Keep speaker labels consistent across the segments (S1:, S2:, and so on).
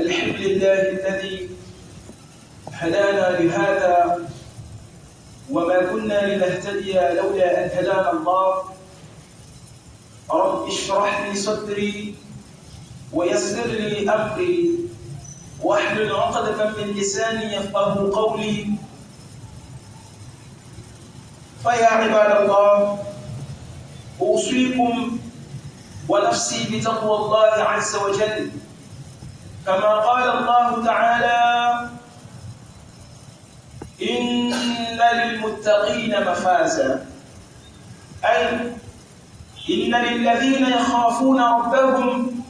S1: الحمد لله الذي هدانا لهذا وما كنا لنهتدي لولا أن هدانا الله. رب اشرح لي صدري ويسر لي أمري واحلل عقدة من لساني يفقهوا قولي. فيا عباد الله، أوصيكم ونفسي بتقوى الله عز وجل، كما قال الله تعالى: إن للمتقين مفازا، أي إن للذين يخافون ربهم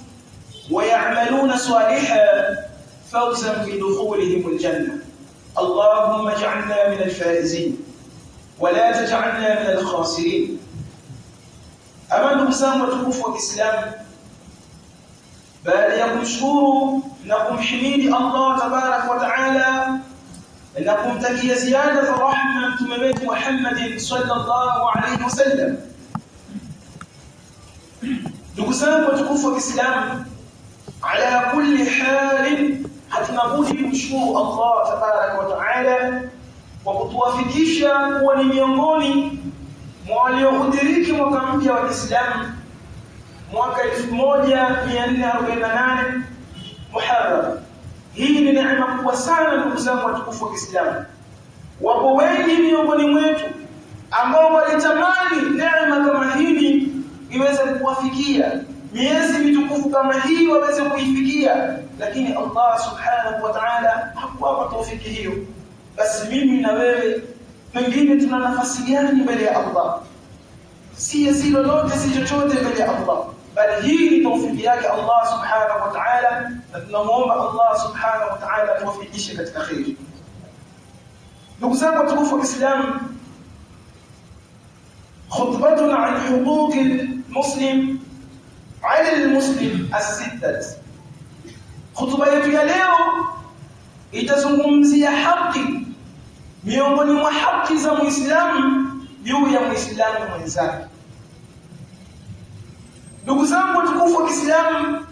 S1: ويعملون صالحا فوزا بدخولهم الجنة. اللهم اجعلنا من الفائزين ولا تجعلنا من الخاسرين. Ama ndugu zangu watukufu wa Kiislamu, baada ya kumshukuru na kumhimidi Allah tabarak wa taala na kumtakia ziada za rahma mtume wetu Muhammad sallallahu alayhi wasallam, ndugu zangu watukufu wa Kiislamu, ala kulli halin hatunabudi kumshukuru Allah tabarak wa taala kwa kutuwafikisha kuwa ni miongoni mwa waliohudhuriki mwaka mpya wa Kiislamu, mwaka 1448 Muharram. Hii ni neema kubwa sana ndugu zangu watukufu wa Kiislamu. Wapo wengi miongoni mwetu ambao walitamani neema kama hii iweze kuwafikia, miezi mitukufu kama hii waweze kuifikia, lakini Allah subhanahu wa ta'ala hakuwapa taufiki hiyo. Basi mimi na wewe pengine tuna nafasi gani mbele ya Allah? Si lolote, si chochote mbele ya Allah, bali hii ni taufiki yake Allah subhanahu wa ta'ala, na tunamuomba Allah subhanahu wa ta'ala atuwafikishe katika khair. Ndugu zangu watukufu wa Kiislamu, khutbatuna an huquq al-muslim ala al-muslim as-sittah. Khutba yetu ya leo itazungumzia haki miongoni mwa haki za Muislamu juu ya Muislamu mwenzake. Ndugu zangu watukufu wa Kiislamu,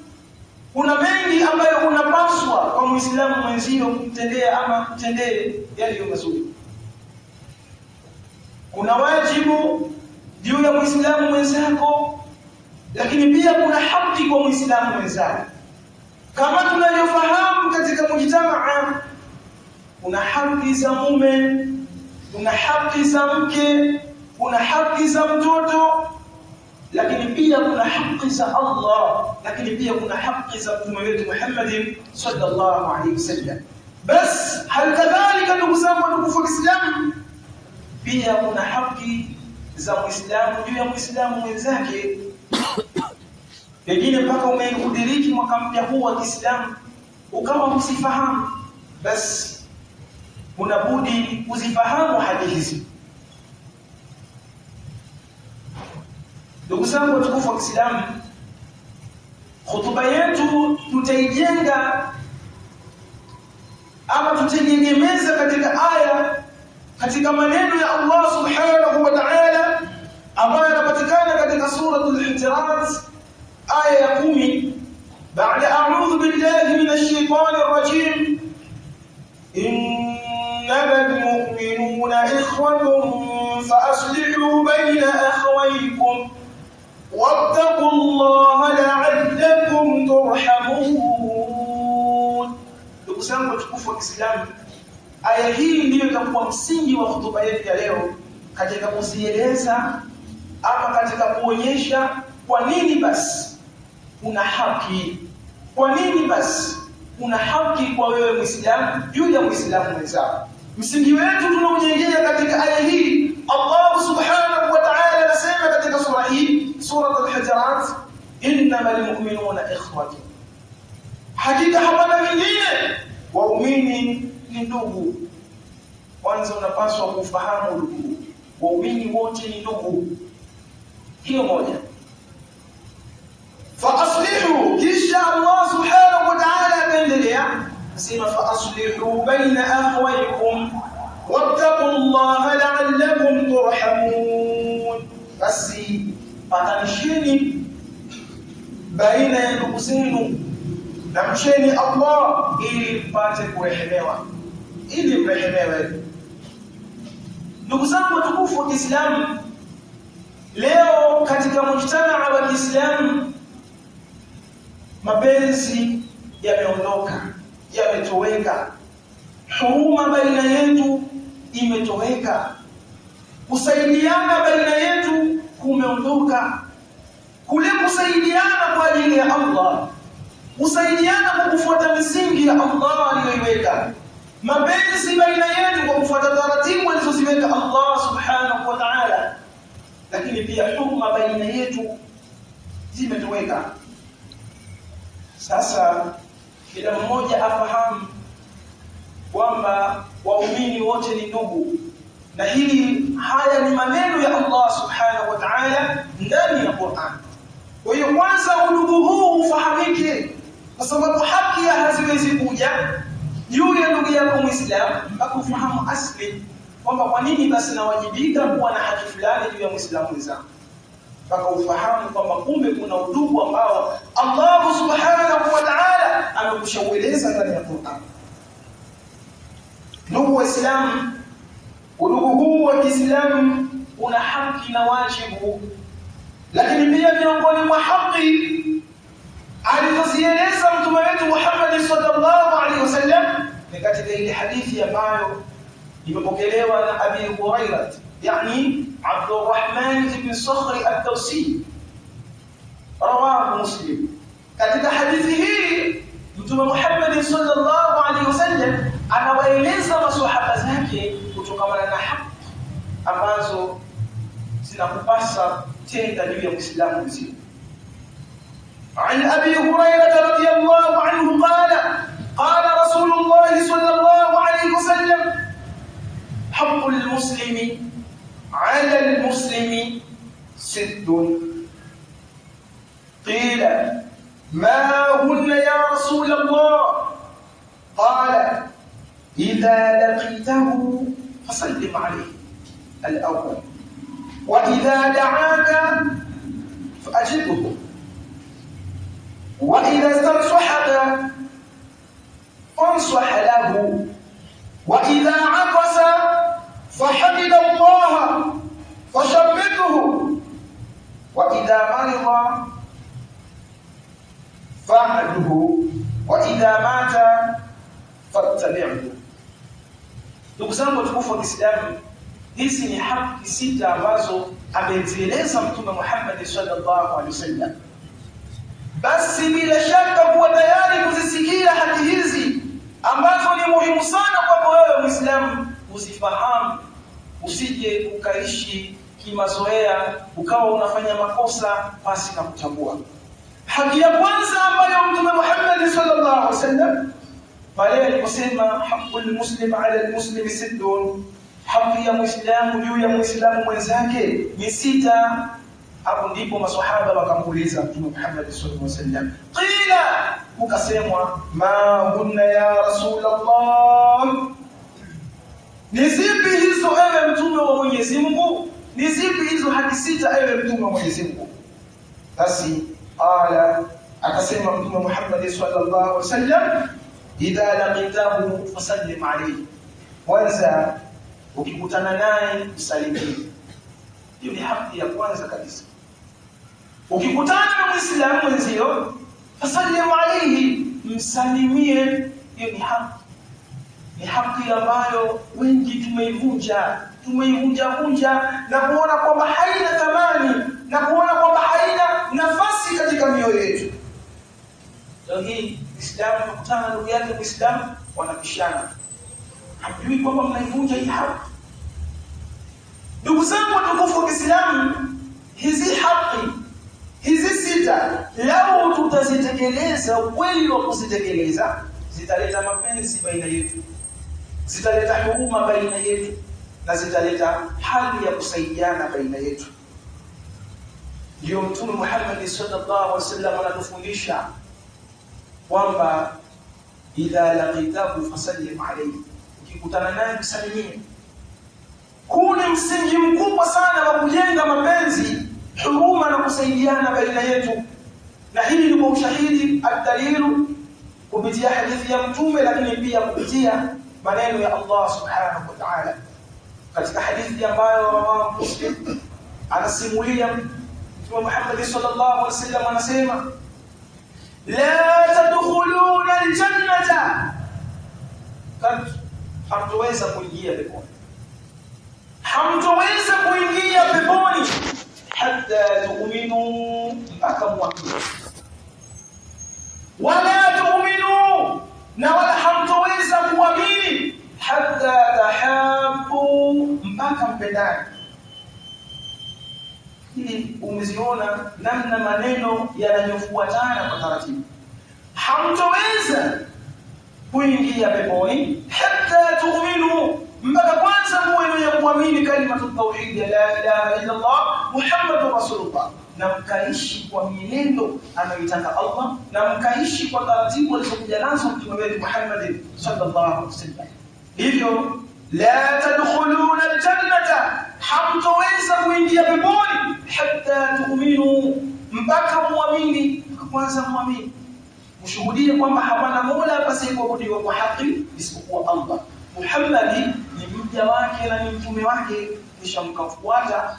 S1: kuna mengi ambayo unapaswa kwa Muislamu mwenzio kumtendea ama kutendee yaliyo mazuri. Kuna wajibu juu ya Muislamu mwenzako, lakini pia kuna haki kwa Muislamu mwenzake. Kama tunavyofahamu katika mujtamaa, kuna haki za mume, kuna haki za mke, kuna haki za mtoto, lakini pia kuna haki za Allah, lakini pia kuna haki za mtume wetu Muhammad sallallahu alaihi wasallam. Bas hal kadhalika ndugu zangu watukufu wa Kiislamu, pia kuna haki za Muislamu juu ya Muislamu mwenzake. Pengine mpaka umeudiriki mwaka mpya huu wa Kiislamu ukawa msifahamu, basi unabudi kuzifahamu hadithi hizi. Ndugu zangu watukufu wa Kiislamu, hutuba yetu tutaijenga ama tutaiegemeza katika aya, katika maneno ya Allah subhanahu wa ta'ala ambayo yanapatikana katika suratul Hujurat aya ya 10, baada a'udhu billahi minash shaitani rajim, إنما المؤمنون إخوة فأصلحوا بين أخويكم واتقوا الله لعلكم ترحمون. Ndugu zangu watukufu wa Kiislamu, aya hii ndiyo itakuwa msingi wa hotuba yetu ya leo, katika kuzieleza ama katika kuonyesha kwa nini basi una haki, kwa nini basi una haki kwa wewe Muislamu juu ya Muislamu mwenzako. Msingi wetu tunaojengea katika aya hii, Allah subhanahu wa ta'ala anasema katika sura hii, sura al-Hujurat, innamal mu'minuna ikhwatun, hakika hapana vingine, waumini ni ndugu. Kwanza unapaswa kufahamu ndugu, waumini wote ni ndugu. Hiyo moja. Fa aslihu, kisha Allah subhanahu wa ta'ala anaendelea kusema fa aslihu baina akhawaykum wattaqullaha la'allakum turhamun. Basi patanisheni baina ya ndugu zenu na mcheni Allah ili mpate kurehemewa, ili mrehemewe. Ndugu zangu watukufu wa Kiislamu, leo katika mujtamaa wa Kiislamu mapenzi yameondoka, yametoweka, huruma baina yetu imetoweka, kusaidiana baina yetu kumeondoka. Kule kusaidiana kwa ajili ya Allah, kusaidiana kwa kufuata misingi ya Allah aliyoiweka, mapenzi baina yetu kwa kufuata taratibu alizoziweka Allah subhanahu wa ta'ala, lakini pia huruma baina yetu zimetoweka. Sasa kila mmoja afahamu kwamba waumini wote ni ndugu, na haya ni maneno ya Allah subhanahu wa ta'ala ndani ya Qur'an. Kwa hiyo kwanza udugu huu ufahamike, kwa sababu haki haziwezi kuja juu ya ndugu yako Muislamu mpaka ufahamu asli kwamba kwa nini basi nawajibika kuwa na haki fulani juu ya Muislamu mwenzangu, mpaka ufahamu kwamba kumbe kuna udugu ambao Allah subhanahu wa ta'ala amekushaueleza ndani ya Qur'an. Ndugu Waislamu, udugu huu wa Kiislamu una haki na wajibu, lakini pia miongoni mwa haki alizozieleza mtume wetu Muhammad sallallahu alaihi wasallam ni katika ile hadithi ambayo imepokelewa na Abi Hurairah, yani Abdurrahman ibn Sakhr ad-Dawsi, rawahu Muslim. Katika hadithi hii mtume Muhammad sallallahu alaihi wasallam anawaeleza maswahaba zake kutokana na haki ambazo zinakupasa tenda juu ya Muislamu mzima. عن أبي هريرة رضي الله عنه قال رسول الله صلى الله عليه وسلم حق المسلم على المسلم 6. قيل ما هن يا رسول الله؟ قال إذا لقيته فسلم عليه الأول، وإذا دعاك فأجبه، وإذا استنصحك فانصح له، وإذا عطس فحمد الله فشمته، وإذا مرض فاعده، وإذا مات فاتبعه. Ndugu zangu watukufu wa Kiislamu, hizi ni haki 6 ambazo amezieleza Mtume Muhammad sallallahu alaihi wasallam. Basi bila shaka kuwa tayari kuzisikia haki hizi ambazo ni muhimu sana kwako wewe Muislamu uzifahamu, usije ukaishi kimazoea ukawa unafanya makosa pasi na kutambua. Haki ya kwanza ambayo Mtume Muhammad sallallahu alaihi wasallam pale aliposema haqqul muslim ala almuslim 6, haki ya Muislamu juu ya Muislamu mwenzake ni 6. Hapo ndipo maswahaba wakamuuliza Mtume Muhammad sallallahu alaihi wasallam, qila, ukasemwa ma hunna ya Rasulullah, ni zipi hizo ewe mtume wa Mwenyezi Mungu? Ni zipi hizo haki 6 ewe mtume wa Mwenyezi Mungu? Basi akasema Mtume Muhammad sallallahu alaihi wasallam, idha laqitahu fasallim alayhi, kwanza ukikutana naye msalimie. Hiyo ni haki ya kwanza kabisa. Ukikutana na Muislamu mwenzio fasallim alayhi, msalimie. Hiyo ni haki. Ni haki ambayo wengi tumeivunja na kuona kwamba haina thamani na kuona kwamba haina nafasi katika mioyo yetu. Leo hii Muislamu anakutana na ndugu yake Muislamu, wanapishana, hamjui kwamba mnaivunja hii haki. Ndugu zangu watukufu wa Kiislamu, hizi haki hizi 6 lau tutazitekeleza ukweli wa kuzitekeleza, zitaleta mapenzi baina yetu, zitaleta huruma baina yetu, na zitaleta hali ya kusaidiana baina yetu. Ndio Mtume Muhammad sallallahu alaihi wasallam anatufundisha kwamba idha laqitahu fasallim alayhi, ukikutana naye msalimie. Huu ni msingi mkubwa sana wa kujenga mapenzi, huruma na kusaidiana baina yetu. Na hili ni kwa ushahidi, ad-dalilu kupitia hadithi ya Mtume, lakini pia kupitia maneno ya Allah subhanahu wa ta'ala. Katika hadithi ambayo rawahu Muslim, anasimulia Mtume Muhammad sallallahu alaihi wasallam anasema, la tadkhuluna aljannata, hamtoweza kuingia peponi, hamtoweza kuingia peponi hatta tu'minu, mpaka muamini, wala tu'minu, na wala hamtoweza kuamini hatta tahabbu, mpaka mpendane. Hili umeziona namna maneno yanavyofuatana kwa taratibu. Hamtoweza kuingia peponi hatta tu'minu, mpaka kwanza muwe na kuamini kalimatu tauhid, la ilaha illa Allah Muhammadur Rasulullah, na mkaishi kwa mienendo anayoitaka Allah, na mkaishi kwa taratibu alizokuja nazo Mtume wetu Muhammad sallallahu alaihi wasallam. Hivyo la tadkhuluna aljannata, hamtoweza kuingia peponi hatta tu'minu, mpaka muamini. Kwanza muamini, mshuhudie kwamba hapana mola pasipoabudiwa kwa haki isipokuwa Allah, Muhammad ni mja wake na ni mtume wake, kisha mkamfuata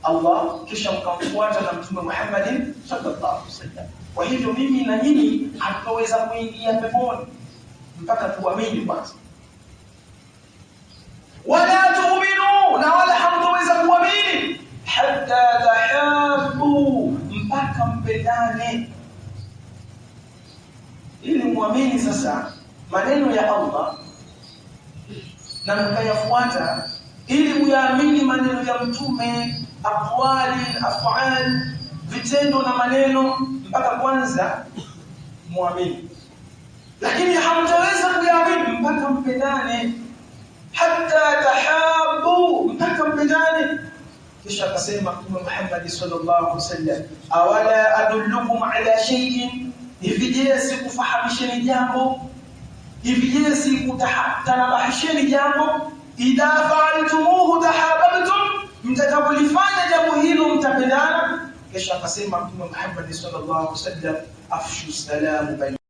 S1: Allah, kisha mkamfuata na Mtume Muhammad sallallahu alaihi wasallam. Kwa hivyo mimi na nyinyi hatutaweza kuingia peponi mpaka tuamini kwanza. Wala tu'minu, na wala hamtaweza kuamini hatta tahabbu, mpaka mpendane. Ili muamini sasa maneno ya Allah na mkayafuata, ili muyaamini maneno ya Mtume, aqwali, af'al, vitendo na maneno, mpaka kwanza muamini. Lakini hamtaweza kuyaamini mpaka mpendane, hatta tahabbu, mpaka mpendane. Kisha akasema Mtume Muhammad sallallahu alaihi wasallam, awala adullukum ala shay'in, hivi je sikufahamisheni jambo, hivi je sikutanabahisheni jambo, idha fa'altumuhu tahabbtum, mtakapolifanya jambo hilo mtapendana. Kisha akasema Mtume Muhammad sallallahu alaihi wasallam, afshu salamu bainakum.